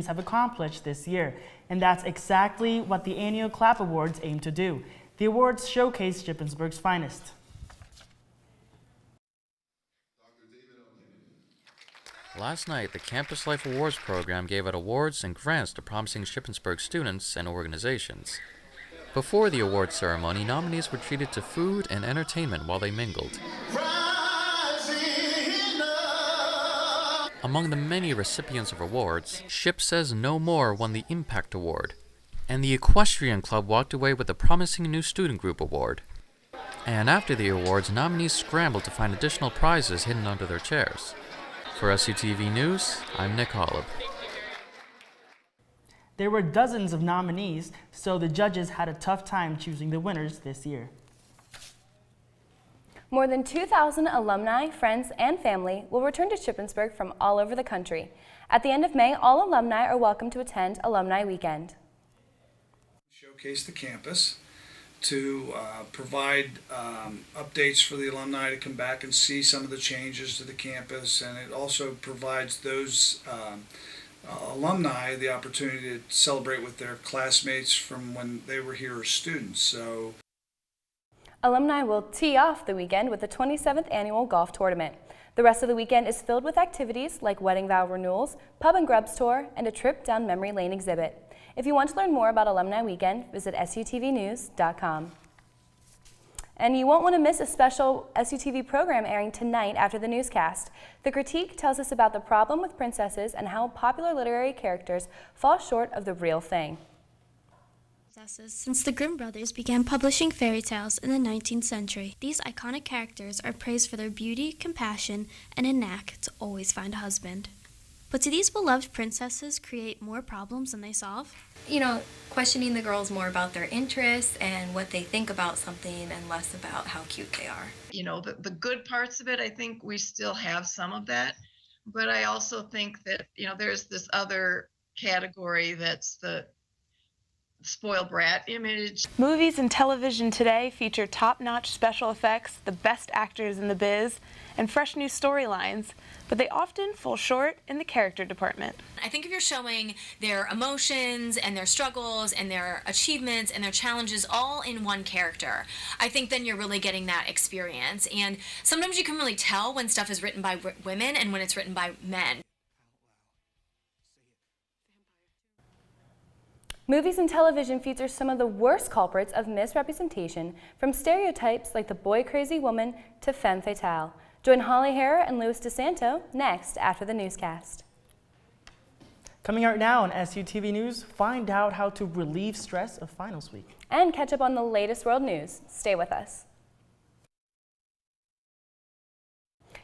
have accomplished this year, and that's exactly what the annual CLAP Awards aim to do. The awards showcase Shippensburg's finest. Last night, the Campus Life Awards program gave out awards and grants to promising Shippensburg students and organizations. Before the awards ceremony, nominees were treated to food and entertainment while they mingled. Among the many recipients of awards, Ship Says No More won the Impact Award, and the Equestrian Club walked away with the Promising New Student Group Award. And after the awards, nominees scrambled to find additional prizes hidden under their chairs. For SUTV News, I'm Nick Holub. There were dozens of nominees, so the judges had a tough time choosing the winners this year. More than 2,000 alumni, friends, and family will return to Shippensburg from all over the country. At the end of May, all alumni are welcome to attend Alumni Weekend. Showcase the campus to provide updates for the alumni to come back and see some of the changes to the campus, and it also provides those alumni the opportunity to celebrate with their classmates from when they were here as students. So, alumni will tee off the weekend with the 27th annual golf tournament. The rest of the weekend is filled with activities like wedding vow renewals, pub and grubs tour, and a trip down memory lane exhibit. If you want to learn more about Alumni Weekend, visit SUTVnews.com. And you won't want to miss a special SUTV program airing tonight after the newscast. The Critique tells us about the problem with princesses and how popular literary characters fall short of the real thing. Since the Grimm brothers began publishing fairy tales in the 19th century, these iconic characters are praised for their beauty, compassion, and a knack to always find a husband. But do these beloved princesses create more problems than they solve? You know, questioning the girls more about their interests and what they think about something and less about how cute they are. You know, the good parts of it, I think we still have some of that. But I also think that, you know, there's this other category that's the spoiled brat image. Movies and television today feature top-notch special effects, the best actors in the biz, and fresh new storylines, but they often fall short in the character department. I think if you're showing their emotions and their struggles and their achievements and their challenges all in one character, I think then you're really getting that experience. And sometimes you can really tell when stuff is written by women and when it's written by men. Movies and television feature some of the worst culprits of misrepresentation, from stereotypes like the boy-crazy woman to femme fatale. Join Holly Harrer and Louis DeSanto next after the newscast. Coming out now on SUTV News, find out how to relieve stress of finals week. And catch up on the latest world news. Stay with us.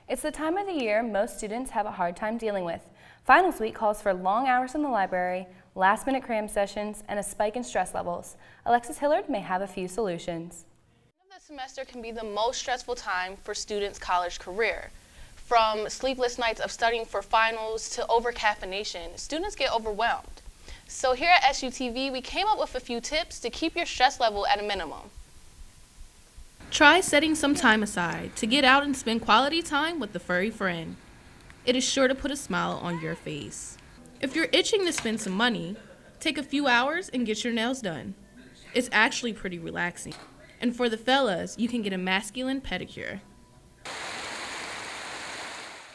It's the time of the year most students have a hard time dealing with. Finals week calls for long hours in the library, last-minute cram sessions, and a spike in stress levels. Alexis Hillard may have a few solutions. The semester can be the most stressful time for students' college career. From sleepless nights of studying for finals to over-caffeination, students get overwhelmed. So here at SUTV, we came up with a few tips to keep your stress level at a minimum. Try setting some time aside to get out and spend quality time with a furry friend. It is sure to put a smile on your face. If you're itching to spend some money, take a few hours and get your nails done. It's actually pretty relaxing. And for the fellas, you can get a masculine pedicure.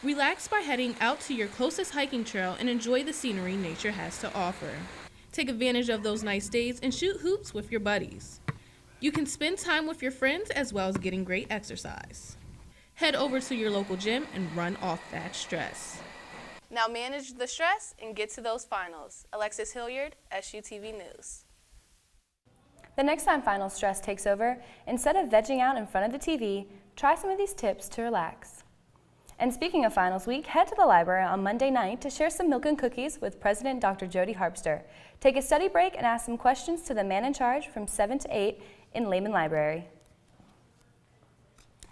Relax by heading out to your closest hiking trail and enjoy the scenery nature has to offer. Take advantage of those nice days and shoot hoops with your buddies. You can spend time with your friends as well as getting great exercise. Head over to your local gym and run off that stress. Now manage the stress and get to those finals. Alexis Hilliard, SUTV News. The next time final stress takes over, instead of vegging out in front of the TV, try some of these tips to relax. And speaking of finals week, head to the library on Monday night to share some milk and cookies with President Dr. Jody Harpster. Take a study break and ask some questions to the man in charge from 7 to 8 in Lehman Library.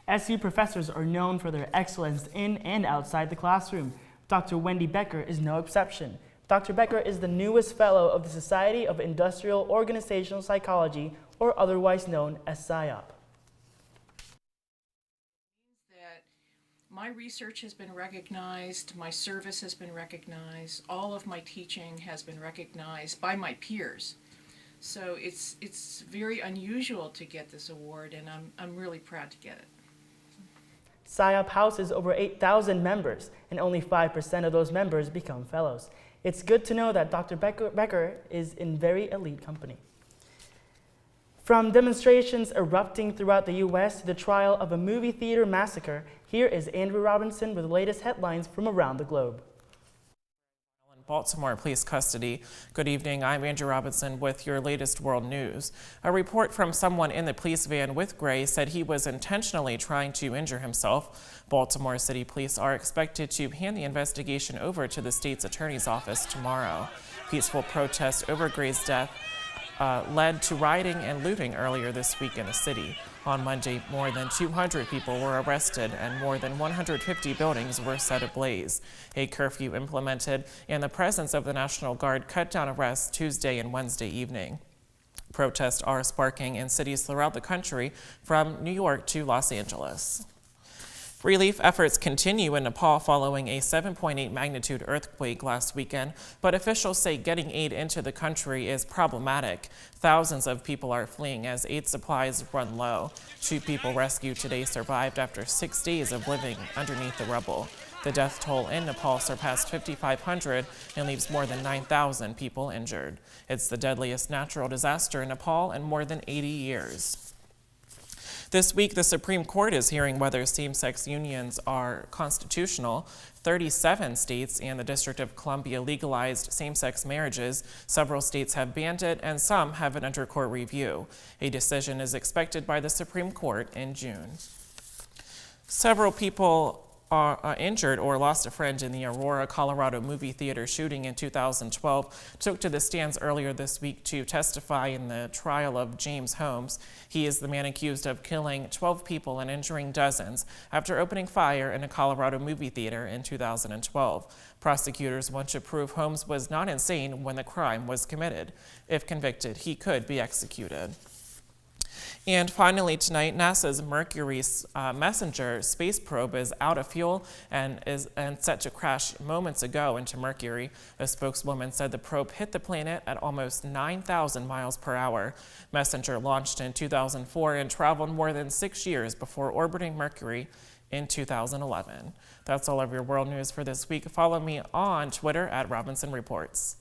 SU professors are known for their excellence in and outside the classroom. Dr. Wendy Becker is no exception. Dr. Becker is the newest fellow of the Society of Industrial Organizational Psychology, or otherwise known as SIOP. My research has been recognized, my service has been recognized, all of my teaching has been recognized by my peers. So it's very unusual to get this award, and I'm really proud to get it. SciOp houses over 8,000 members, and only 5% of those members become fellows. It's good to know that Dr. Becker is in very elite company. From demonstrations erupting throughout the U.S. to the trial of a movie theater massacre, here is Andrew Robinson with the latest headlines from around the globe. Baltimore police custody. Good evening, I'm Andrew Robinson with your latest world news. A report from someone in the police van with Gray said he was intentionally trying to injure himself. Baltimore City Police are expected to hand the investigation over to the state's attorney's office tomorrow. Peaceful protests over Gray's death led to rioting and looting earlier this week in the city. On Monday, more than 200 people were arrested and more than 150 buildings were set ablaze. A curfew implemented and the presence of the National Guard cut down arrests Tuesday and Wednesday evening. Protests are sparking in cities throughout the country, from New York to Los Angeles. Relief efforts continue in Nepal following a 7.8 magnitude earthquake last weekend, but officials say getting aid into the country is problematic. Thousands of people are fleeing as aid supplies run low. 2 people rescued today survived after 6 days of living underneath the rubble. The death toll in Nepal surpassed 5,500 and leaves more than 9,000 people injured. It's the deadliest natural disaster in Nepal in more than 80 years. This week, the Supreme Court is hearing whether same-sex unions are constitutional. 37 states and the District of Columbia legalized same-sex marriages. Several states have banned it, and some have it under court review. A decision is expected by the Supreme Court in June. Several people are injured or lost a friend in the Aurora, Colorado movie theater shooting in 2012 took to the stands earlier this week to testify in the trial of James Holmes. He is the man accused of killing 12 people and injuring dozens after opening fire in a Colorado movie theater in 2012. Prosecutors want to prove Holmes was not insane when the crime was committed. If convicted, he could be executed. And finally tonight, NASA's Mercury Messenger space probe is out of fuel and set to crash moments ago into Mercury. A spokeswoman said the probe hit the planet at almost 9,000 miles per hour. Messenger launched in 2004 and traveled more than 6 years before orbiting Mercury in 2011. That's all of your world news for this week. Follow me on Twitter at Robinson Reports.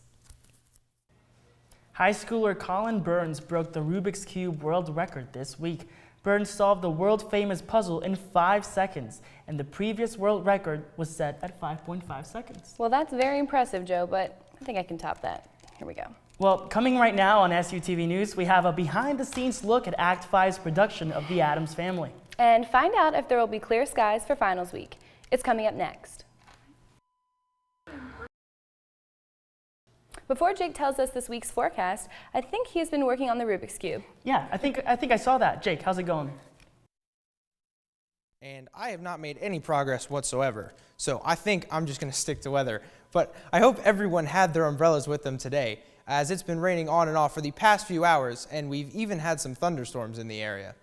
High schooler Colin Burns broke the Rubik's Cube world record this week. Burns solved the world-famous puzzle in 5 seconds, and the previous world record was set at 5.5 seconds. Well, that's very impressive, Joe, but I think I can top that. Here we go. Well, coming right now on SUTV News, we have a behind-the-scenes look at Act 5's production of The Addams Family. And find out if there will be clear skies for finals week. It's coming up next. Before Jake tells us this week's forecast, I think he's been working on the Rubik's Cube. Yeah, I think I saw that. Jake, how's it going? And I have not made any progress whatsoever, so I think I'm just going to stick to weather. But I hope everyone had their umbrellas with them today, as it's been raining on and off for the past few hours, and we've even had some thunderstorms in the area.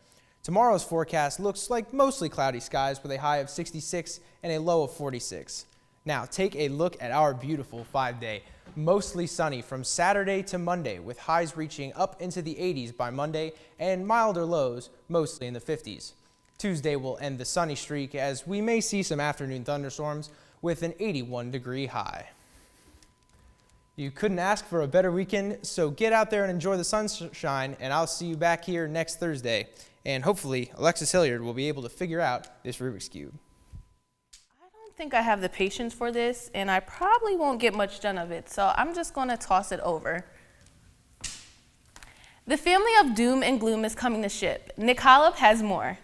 Tomorrow's forecast looks like mostly cloudy skies with a high of 66 and a low of 46. Now, take a look at our beautiful 5-day. Mostly sunny from Saturday to Monday, with highs reaching up into the 80s by Monday and milder lows, mostly in the 50s. Tuesday will end the sunny streak as we may see some afternoon thunderstorms with an 81-degree high. You couldn't ask for a better weekend, so get out there and enjoy the sunshine, and I'll see you back here next Thursday. And hopefully, Alexis Hilliard will be able to figure out this Rubik's Cube. I think I have the patience for this, and I probably won't get much done of it, so I'm just going to toss it over. The family of doom and gloom is coming to ship. Nick Hollop has more.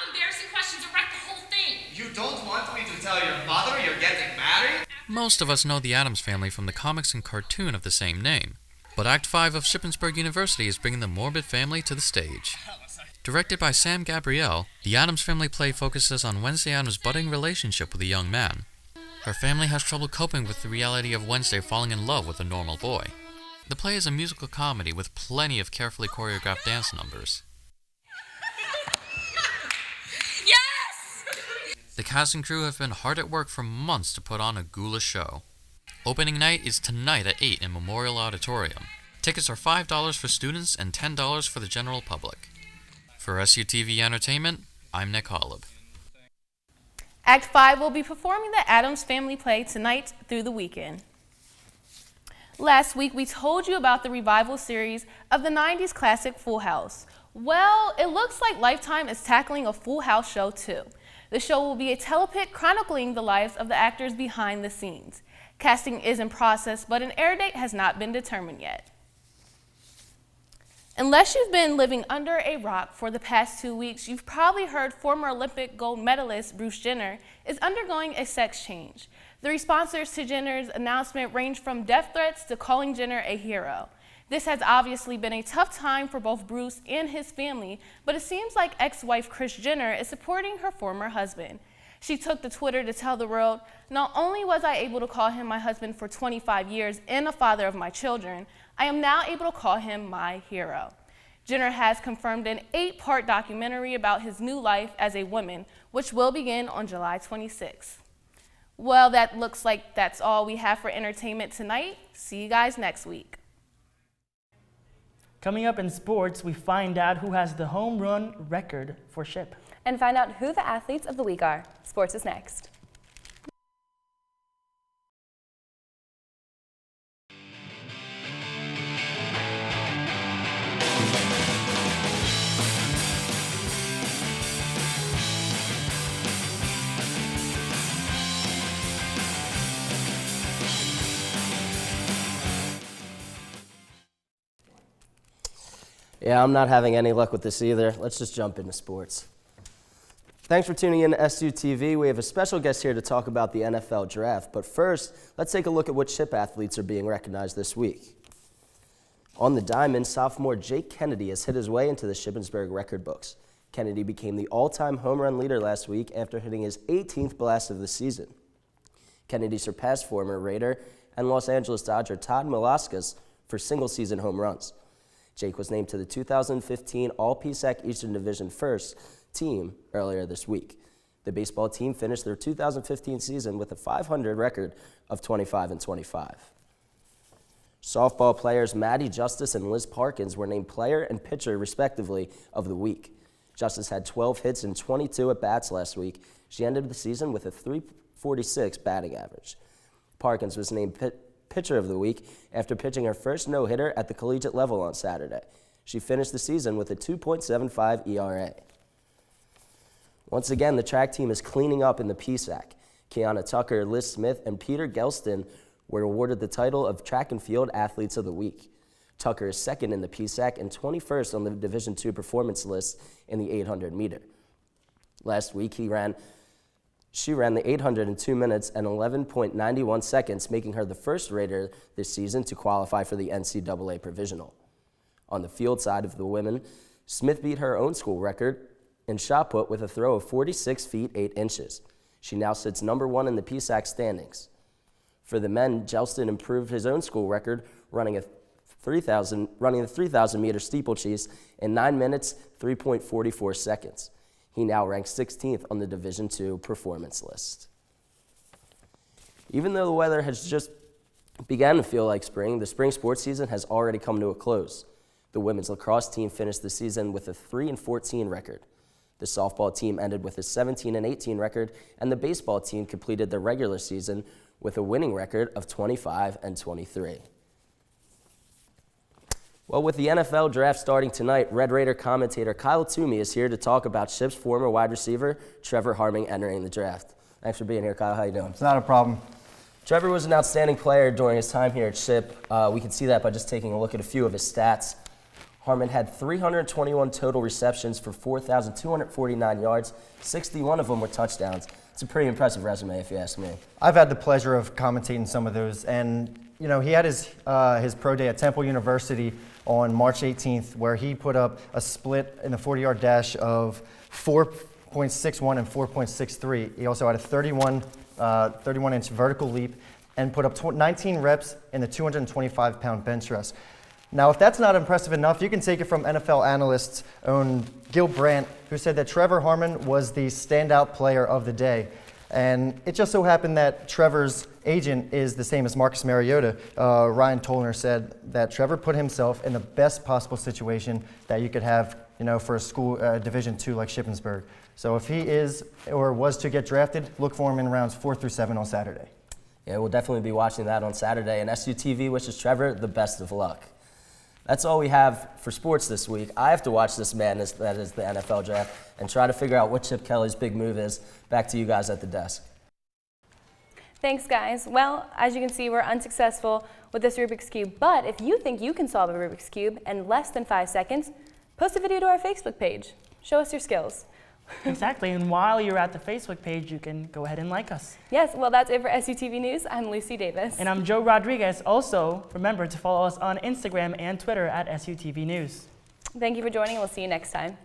Embarrassing questions to wreck the whole thing. You don't want me to tell your mother you're getting married? Most of us know the Addams Family from the comics and cartoon of the same name, but Act 5 of Shippensburg University is bringing the morbid family to the stage. Directed by Sam Gabrielle, the Addams Family play focuses on Wednesday Addams' budding relationship with a young man. Her family has trouble coping with the reality of Wednesday falling in love with a normal boy. The play is a musical comedy with plenty of carefully choreographed dance numbers. Yes! The cast and crew have been hard at work for months to put on a ghoulish show. Opening night is tonight at 8 in Memorial Auditorium. Tickets are $5 for students and $10 for the general public. For SUTV Entertainment, I'm Nick Holub. Act 5 will be performing the Addams Family play tonight through the weekend. Last week, we told you about the revival series of the 90s classic Full House. Well, it looks like Lifetime is tackling a Full House show too. The show will be a telepic chronicling the lives of the actors behind the scenes. Casting is in process, but an air date has not been determined yet. Unless you've been living under a rock for the past 2 weeks, you've probably heard former Olympic gold medalist Bruce Jenner is undergoing a sex change. The responses to Jenner's announcement range from death threats to calling Jenner a hero. This has obviously been a tough time for both Bruce and his family, but it seems like ex-wife Kris Jenner is supporting her former husband. She took to Twitter to tell the world, "Not only was I able to call him my husband for 25 years and a father of my children, I am now able to call him my hero." Jenner has confirmed an 8-part documentary about his new life as a woman, which will begin on July 26th. Well, that looks like that's all we have for entertainment tonight. See you guys next week. Coming up in sports, we find out who has the home run record for SHIP. And find out who the athletes of the week are. Sports is next. Yeah, I'm not having any luck with this either. Let's just jump into sports. Thanks for tuning in to SUTV. We have a special guest here to talk about the NFL draft. But first, let's take a look at what SHIP athletes are being recognized this week. On the diamond, sophomore Jake Kennedy has hit his way into the Shippensburg record books. Kennedy became the all-time home run leader last week after hitting his 18th blast of the season. Kennedy surpassed former Raider and Los Angeles Dodger Todd Milaskas for single-season home runs. Jake was named to the 2015 All-PSAC Eastern Division First team earlier this week. The baseball team finished their 2015 season with a .500 record of 25-25. Softball players Maddie Justice and Liz Parkins were named player and pitcher, respectively, of the week. Justice had 12 hits and 22 at-bats last week. She ended the season with a .346 batting average. Parkins was named pitcher of the week after pitching her first no-hitter at the collegiate level on Saturday. She finished the season with a 2.75 ERA. Once again, the track team is cleaning up in the PSAC. Kiana Tucker, Liz Smith, and Peter Gelston were awarded the title of Track and Field Athletes of the Week. Tucker is second in the PSAC and 21st on the Division II performance list in the 800 meter. Last week, she ran the 800 in 2 minutes and 11.91 seconds, making her the first Raider this season to qualify for the NCAA Provisional. On the field side of the women, Smith beat her own school record in shot put with a throw of 46 feet 8 inches. She now sits number 1 in the PSAC standings. For the men, Gelston improved his own school record, running the 3,000 meter steeplechase in 9 minutes 3.44 seconds. He now ranks 16th on the Division II performance list. Even though the weather has just begun to feel like spring, the spring sports season has already come to a close. The women's lacrosse team finished the season with a 3-14 record. The softball team ended with a 17-18 record, and the baseball team completed their regular season with a winning record of 25-23. Well, with the NFL draft starting tonight, Red Raider commentator Kyle Toomey is here to talk about SHIP's former wide receiver, Trevor Harming, entering the draft. Thanks for being here, Kyle. How you doing? It's not a problem. Trevor was an outstanding player during his time here at SHIP. We can see that by just taking a look at a few of his stats. Harmon had 321 total receptions for 4,249 yards. 61 of them were touchdowns. It's a pretty impressive resume, if you ask me. I've had the pleasure of commentating some of those, and you know, he had his pro day at Temple University on March 18th, where he put up a split in the 40-yard dash of 4.61 and 4.63. He also had a 31-inch vertical leap and put up 19 reps in the 225-pound bench press. Now, if that's not impressive enough, you can take it from NFL analyst's own Gil Brandt, who said that Trevor Harmon was the standout player of the day. And it just so happened that Trevor's agent is the same as Marcus Mariota. Ryan Tollner said that Trevor put himself in the best possible situation that you could have, for a school Division II like Shippensburg. So if he is or was to get drafted, look for him in rounds 4 through 7 on Saturday. Yeah, we'll definitely be watching that on Saturday. And SUTV wishes Trevor the best of luck. That's all we have for sports this week. I have to watch this madness that is the NFL draft and try to figure out what Chip Kelly's big move is. Back to you guys at the desk. Thanks, guys. Well, as you can see, we're unsuccessful with this Rubik's Cube, but if you think you can solve a Rubik's Cube in less than 5 seconds, post a video to our Facebook page. Show us your skills. Exactly, and while you're at the Facebook page, you can go ahead and like us. Yes, well, that's it for SUTV News. I'm Lucy Davis. And I'm Joe Rodriguez. Also, remember to follow us on Instagram and Twitter at SUTV News. Thank you for joining, and we'll see you next time.